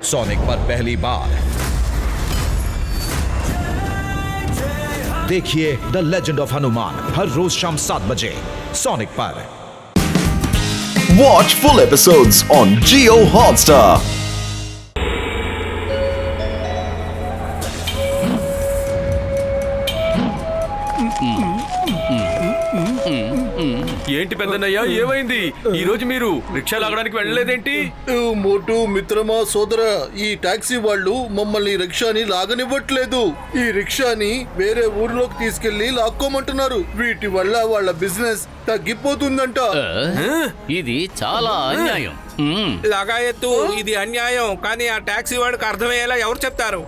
Sonic पर पहली बार देखिए द लेजेंड ऑफ हनुमान हर रोज शाम 7 बजे सोनिक पर। Watch full episodes on Jio Hotstar. ఏంటి పెద్దన్నయ్య, ఏమైంది? ఈ రోజు మీరు రిక్షా లాగడానికి వెళ్ళలేదేంటి? మోటు మిత్రమా సోదరా, ఈ టాక్సీ వాళ్ళు మమ్మల్ని రిక్షాని లాగనివ్వట్లేదు. ఈ రిక్షాని వేరే ఊర్లోకి తీసుకెళ్లి లాక్కోమంటున్నారు. వీటి వల్ల వాళ్ళ బిజినెస్ తగ్గిపోతుందంట. ఇది చాలా అన్యాయం. లగాయత్తు, ఇది అన్యాయం. కానీ ఆ టాక్సీ వాడికి అర్థమయ్యేలా ఎవరు చెప్తారు?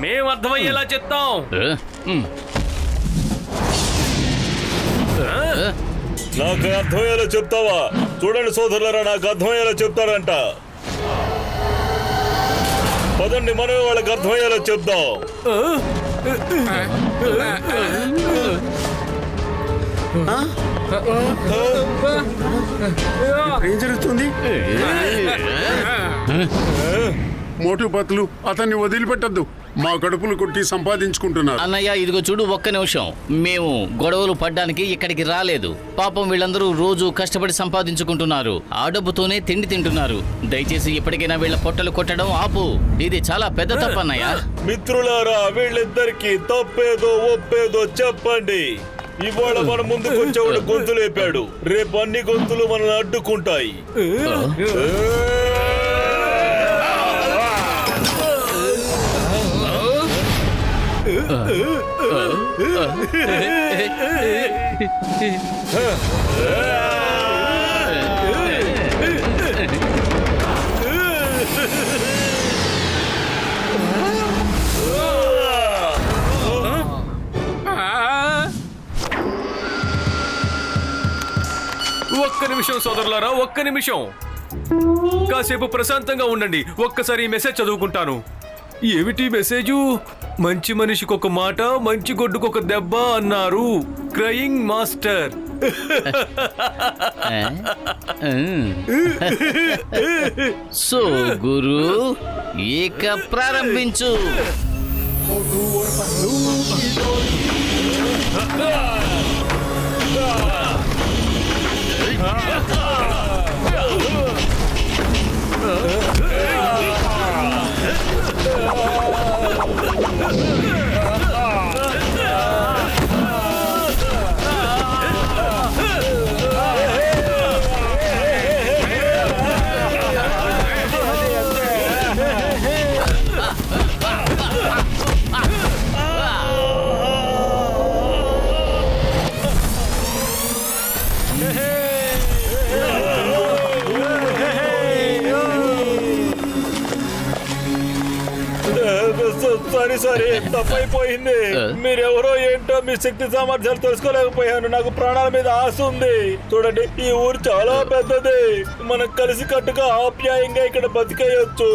మేము అర్థమయ్యేలా చెప్తాం. నాకు అర్థమయ్యేలా చెప్తావా? చూడండి సోదరులారా, నాకు అర్థమయ్యేలా చెప్తారంట. పదండి, మనమే వాళ్ళకి అర్థమయ్యేలా చెప్దాం. ఏం జరుగుతుంది? మోటు పత్లు అతన్ని వదిలిపెట్టద్దు. మా కడుపులు కొట్టి సంపాదించుకుంటున్నారు. అన్నయ్య, ఇదిగో చూడు, ఒక్క నిమిషం. మేము గొడవలు పడ్డానికి ఇక్కడికి రాలేదు. పాపం వీళ్ళందరూ రోజు కష్టపడి సంపాదించుకుంటున్నారు. ఆ డబ్బుతోనే తిండి తింటున్నారు. దయచేసి ఇప్పటికైనా వీళ్ళ పొట్టలు కొట్టడం ఆపు. ఇది చాలా పెద్ద తప్పు అన్నయ్య. మిత్రులారా, వీళ్ళిద్దరికి తప్పేదో ఒప్పేదో చెప్పండి. ఇవాళ మన ముందుకు వచ్చేవాడు గొంతు లేపాడు, రేపు అన్ని గొంతులు మనల్ని అడ్డుకుంటాయి. ఒక్క నిమిషం సోదరులారా, ఒక్క నిమిషం. కాసేపు ప్రశాంతంగా ఉండండి. ఒక్కసారి ఈ మెసేజ్ చదువుకుంటాను. ఏమిటి మెసేజు? మంచి మనిషికి ఒక మాట, మంచి గొడ్డుకు ఒక దెబ్బ అన్నారు క్రయింగ్ మాస్టర్. సో గురు, ఇక ప్రారంభించు. సారీ, తప్పైపోయింది. మీరెవరో ఏంటో మీ శక్తి సామర్థ్యాలు తెలుసుకోలేకపోయాను. నాకు ప్రాణాల మీద ఆశ ఉంది. చూడండి, ఈ ఊరు చాలా పెద్దది. మనం కలిసి కట్టుగా ఆప్యాయంగా ఇక్కడ బతికేయొచ్చు.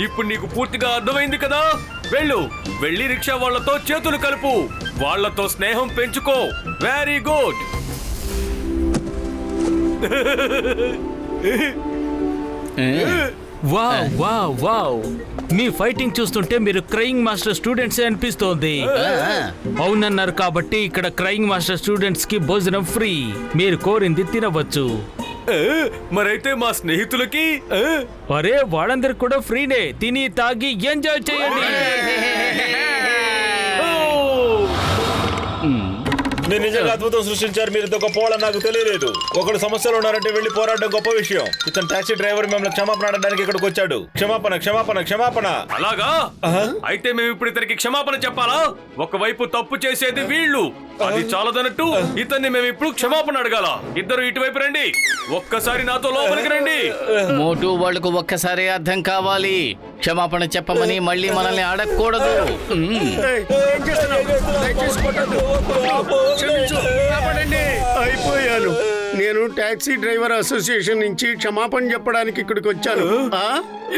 ఇప్పుడు నీకు పూర్తిగా అర్థమైంది కదా? వెళ్ళి రిక్షా వాళ్ళతో చేతులు కలుపు, వాళ్ళతో స్నేహం పెంచుకో. Very good. Wow wow wow, మీ ఫైటింగ్ చూస్తుంటే మీరు క్రయింగ్ మాస్టర్ స్టూడెంట్స్ అనిపిస్తోంది. అవునన్నారు కాబట్టి ఇక్కడ క్రయింగ్ మాస్టర్ స్టూడెంట్స్ కి భోజనం ఫ్రీ. మీరు కోరింది తినవచ్చు. మరైతే మా స్నేహితులకి? అరే, వాళ్ళందరికి కూడా ఫ్రీనే. తిని తాగి ఎంజాయ్ చేయండి. మీరు నిజంగా అద్భుతం సృష్టించారు. మీరు ఇంత గొప్పవాళ్ళని నాకు తెలియలేదు. ఒకడు సమస్యలు ఉన్నారంటే వెళ్ళి పోరాడడం గొప్ప విషయం. ఇతను టాక్సీ డ్రైవర్ మిమ్మల్ని క్షమాపణ అడగడానికి ఇక్కడికి వచ్చాడు. క్షమాపణ క్షమాపణ క్షమాపణ. అలాగా? అయితే మేము ఇప్పుడు ఇతనికి క్షమాపణ చెప్పాలా? ఒకవైపు తప్పు చేసేది వీళ్ళు, అది చాలదన్నట్టు ఇతన్ని మేము ఇప్పుడు క్షమాపణ అడగాల. ఇద్దరు ఇటువైపు రండి. ఒక్కసారి నాతో లోపలికి రండి. మోటు వాళ్లకు ఒక్కసారి అర్థం కావాలి. క్షమాపణ చెప్పమని మళ్ళీ మనల్ని అడగకూడదు. అయిపోయాను. నేను టాక్సీ డ్రైవర్ అసోసియేషన్ నుంచి క్షమాపణ చెప్పడానికి ఇక్కడికి వచ్చాను.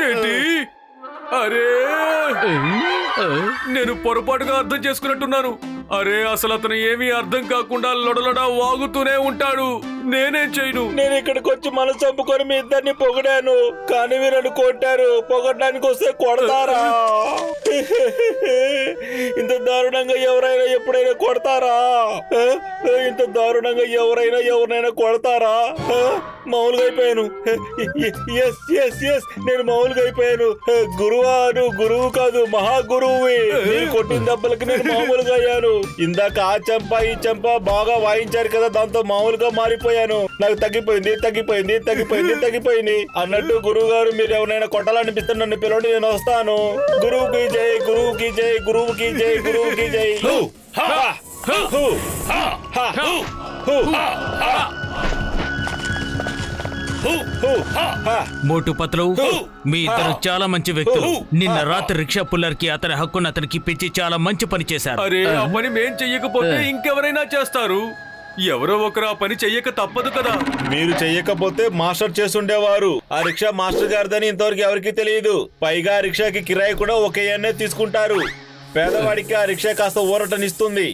ఏంటి? అరే, నేను పొరపాటుగా అర్థం చేసుకున్నట్టున్నాను. అరే, అసలు అతను ఏమీ అర్థం కాకుండా లొడలొడ వాగుతూనే ఉంటాడు. నేనేం చేయను. నేను ఇక్కడికి వచ్చి మనసు చంపుకొని మీ ఇద్దరిని పొగిడాను, కానీ మీరు నన్ను కొట్టారు. పొగడానికి వస్తే కొడతారా? ఇంత దారుణంగా ఎవరైనా ఎప్పుడైనా కొడతారా? ఇంత దారుణంగా ఎవరైనా కొడతారా? మామూలుగా అయిపోయాను. నేను మామూలుగా అయిపోయాను. గురువు కాదు, మహాగురువువి. మీరు కొట్టిన దెబ్బలకి నేను మామూలుగా అయ్యాను. ఇందాక ఆ చెంప ఈ చెంప బాగా వాయించారు కదా, దాంతో మామూలుగా మారిపోయాను. నాకు తగ్గిపోయింది అన్నట్టు గురువు గారు, మీరు ఎవరైనా కొట్టాలనిపిస్తే నన్ను పిలవండి, నేను వస్తాను. గురువుకి జై, గురువుకి జై, గురువుకి జై, గురువుకి జై. మోటు పత్లు, మీ ఇద్దరు చాలా మంచి వ్యక్తులు. నిన్న రాత్రి రిక్షా పుల్లర్ కి అతని హక్కును అతనికి ఇప్పించి చాలా మంచి పని చేశారు. అరే, ఆ పని మేం చెయ్యకపోతే ఇంకెవరైనా చేస్తారు. ఎవరో ఒకరు ఆ పని చెయ్యక తప్పదు కదా. మీరు చెయ్యకపోతే మాస్టర్ చేస్తుండేవారు. ఆ రిక్షా మాస్టర్ గారిదని ఇంతవరకు ఎవరికి తెలియదు. పైగా రిక్షాకి కిరాయి కూడా ఒకే తీసుకుంటారు. పేదవాడికి ఆ రిక్షా కాస్త ఊరటనిస్తుంది.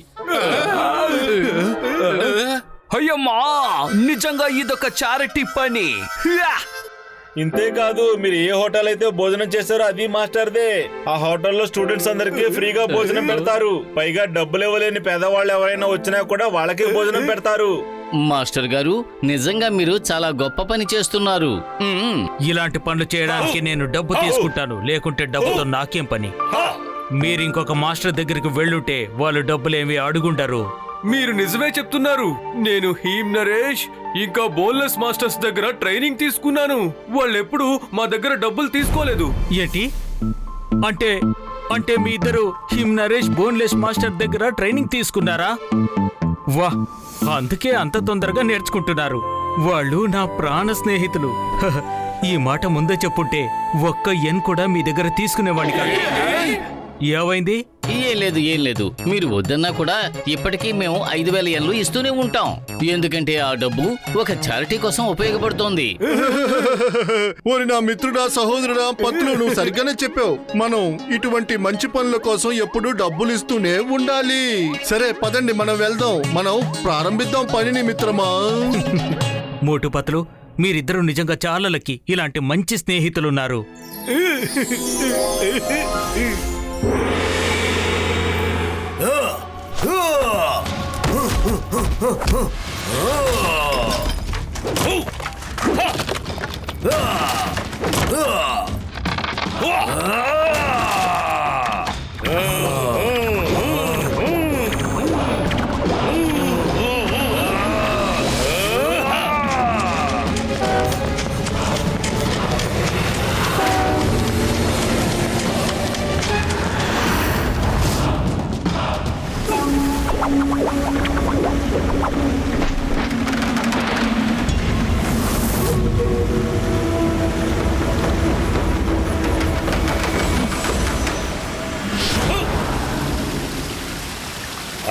అయ్యమ్మా, నిజంగా ఇదొక చారిటీ పని. ఇంతేకాదు, మీరు ఏ హోటల్ అయితే భోజనం చేస్తారో అది మాస్టర్దే. ఆ హోటల్లో స్టూడెంట్స్ అందరికి ఫ్రీగా భోజనం పెడతారు. పైగా డబ్బులు ఇవ్వలేని పేదవాళ్ళు ఎవరైనా వచ్చినా కూడా వాళ్ళకి భోజనం పెడతారు. మాస్టర్ గారు, నిజంగా మీరు చాలా గొప్ప పని చేస్తున్నారు. ఇలాంటి పనులు చేయడానికి నేను డబ్బు తీసుకుంటాను, లేకుంటే డబ్బుతో నాకేం పని. మీరు ఇంకొక మాస్టర్ దగ్గరికి వెళ్ళుంటే వాళ్ళు డబ్బులేమి అడుగుంటారు. మీరు నిజమే చెప్తున్నారు. నేను హీమ్ నరేష్ ఇంకా బోన్లెస్ మాస్టర్స్ దగ్గర ట్రైనింగ్ తీసుకున్నాను. వాళ్ళెప్పుడు మా దగ్గర డబ్బులు తీసుకోలేదు. ఏంటి అంటే మీ ఇద్దరు హిమ్ నరేష్ బోన్లెస్ మాస్టర్ దగ్గర ట్రైనింగ్ తీసుకున్నారా? వాహ్, అందుకే అంత తొందరగా నేర్చుకుంటున్నారు. వాళ్ళు నా ప్రాణ స్నేహితులు. ఈ మాట ముందే చెప్పుంటే ఒక్క ఎన్ కూడా మీ దగ్గర తీసుకునేవాడిని కాదు. ఏమైంది? ఏం లేదు. మీరు వద్దన్నా కూడా ఇప్పటికీ మేము 5,000 యెన్లు ఇస్తూనే ఉంటాం. ఎందుకంటే ఆ డబ్బు ఒక చారిటీ కోసం ఉపయోగపడుతోంది. ఓరి నా మిత్రుడా, సహోదరుడా, పత్రులు, నువ్వు సరిగ్గానే చెప్పావు. మనం ఇటువంటి మంచి పనుల కోసం ఎప్పుడూ డబ్బులు ఇస్తూనే ఉండాలి. సరే పదండి, మనం వెళ్దాం. మనం ప్రారంభిద్దాం పనిని మిత్రమా. మోటు పత్లు, మీరిద్దరూ నిజంగా చాలా లక్కీ. ఇలాంటి మంచి స్నేహితులున్నారు.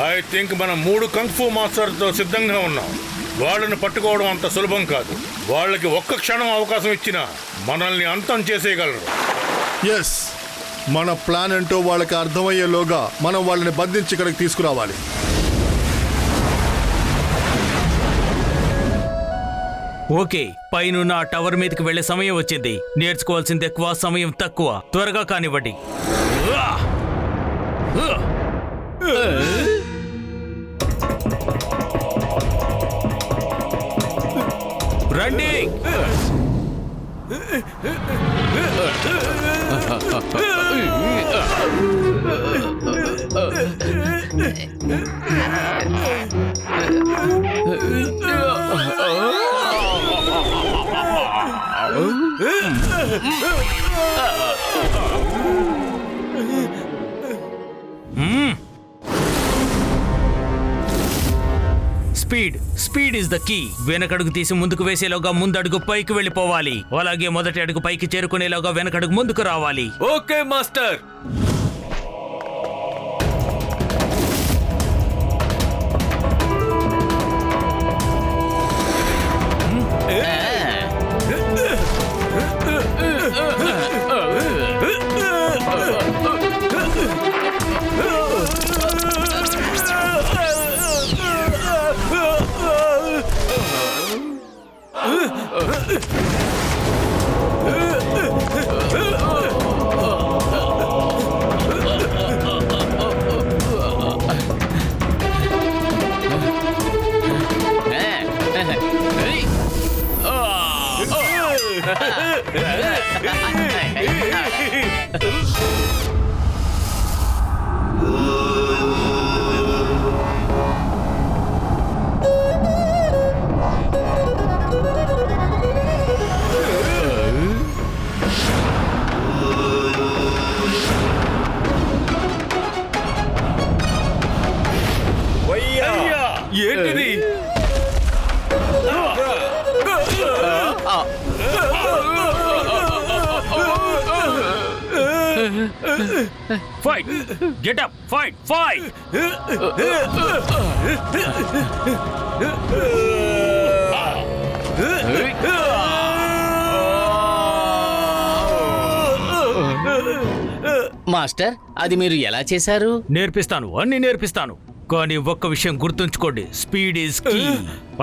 ఐ థింక్ మనం 3 కంగ్ఫూ మాస్టర్తో సిద్ధంగా ఉన్నాం. వాళ్ళని పట్టుకోవడం అంత సులభం కాదు. వాళ్ళకి ఒక్క క్షణం అవకాశం ఇచ్చినా మనల్ని అంతం చేసేయగలరు. ఎస్, మన ప్లాన్ ఏంటో వాళ్ళకి అర్థమయ్యేలోగా మనం వాళ్ళని బంధించి ఇక్కడికి తీసుకురావాలి. ఓకే, పైనున్న ఆ టవర్ మీదకి వెళ్లే సమయం వచ్చింది. నేర్చుకోవాల్సింది ఎక్కువ, సమయం తక్కువ. త్వరగా కానివ్వండి. రండి. Speed is the key. వెనకడుగు తీసి ముందుకు వేసేలోగా ముందడుగు పైకి వెళ్ళిపోవాలి. అలాగే మొదటి అడుగు పైకి చేరుకునేలోగా వెనకడుగు ముందుకు రావాలి. Okay master. Fight get up fight fight master అది మీరు ఎలా చేశారు? నేర్పిస్తాను, అన్ని నేర్పిస్తాను. కానీ ఒక్క విషయం గుర్తుంచుకోండి, స్పీడ్ ఈజ్ కీ.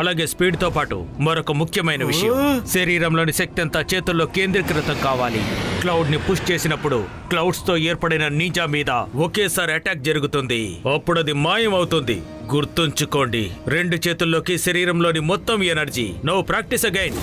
అలాగే స్పీడ్ తో పాటు మరొక ముఖ్యమైన విషయం, శరీరంలోని శక్తి అంతా చేతుల్లో కేంద్రీకృతం కావాలి. క్లౌడ్ ని పుష్ చేసినప్పుడు క్లౌడ్స్ తో ఏర్పడిన నింజా మీద ఒకేసారి అటాక్ జరుగుతుంది. అప్పుడు అది మాయం అవుతుంది. గుర్తుంచుకోండి, 2 చేతుల్లోకి శరీరంలోని మొత్తం ఎనర్జీ. No practice again.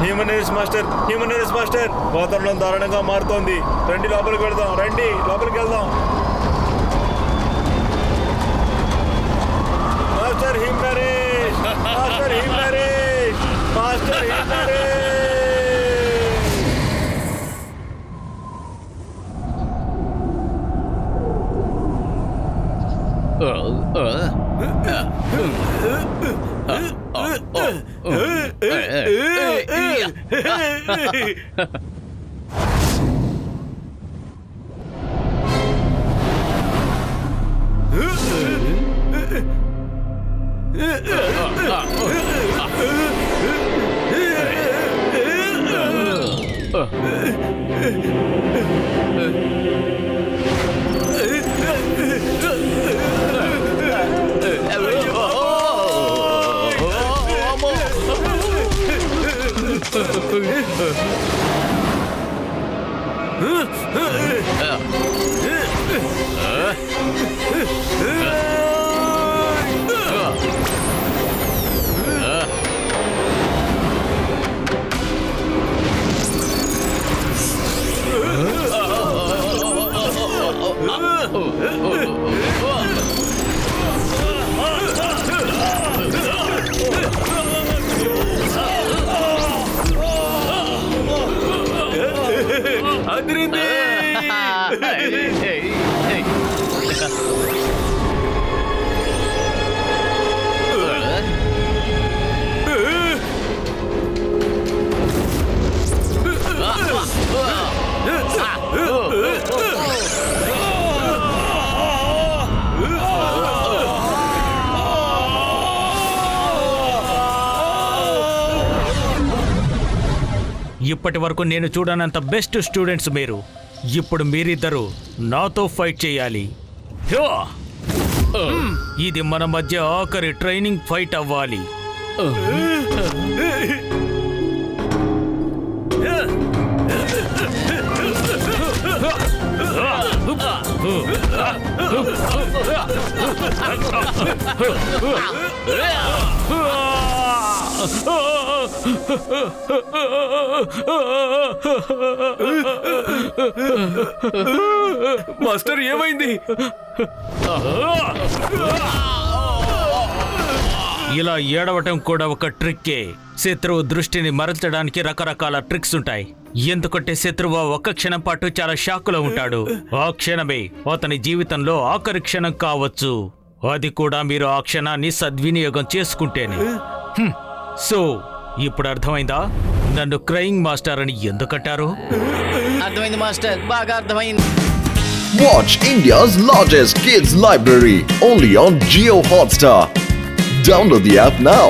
హ్యూమనరీస్ మాస్టర్, హ్యూమనరీస్ మాస్టర్, వాతావరణం దారుణంగా మారుతోంది. రండి లోపలికి వెళ్దాం, రండి లోపలికి వెళ్దాం. మాస్టర్ హ్యూమనరీస్, మాస్టర్ హ్యూమనరీస్, మాస్టర్ హ్యూమనరీస్. ఇప్పటి వరకు నేను చూడనంత బెస్ట్ స్టూడెంట్స్ మీరు. ఇప్పుడు మీరిద్దరూ నాతో ఫైట్ చేయాలి. ఇది మన మధ్య ఆఖరి ట్రైనింగ్ ఫైట్ అవ్వాలి. మాస్టర్ ఏమైంది? ఇలా ఏడవటం కూడా ఒక ట్రిక్కే. శత్రువు దృష్టిని మరల్చడానికి రకరకాల ట్రిక్స్ ఉంటాయి. ఎందుకంటే శత్రువు ఒక్క క్షణం పాటు చాలా షాకులో ఉంటాడు. ఆ క్షణమే అతని జీవితంలో ఆఖరి క్షణం కావచ్చు. అది కూడా మీరు ఆ క్షణాన్ని సద్వినియోగం చేసుకుంటేనే. సో ఇప్పుడు అర్థమైందా నన్ను క్రయింగ్ మాస్టర్ అని ఎందుకంటారు? అర్థమైంది మాస్టర్, బాగా అర్థమైంది. Watch India's largest kids library only on Jio Hotstar. Download the app now.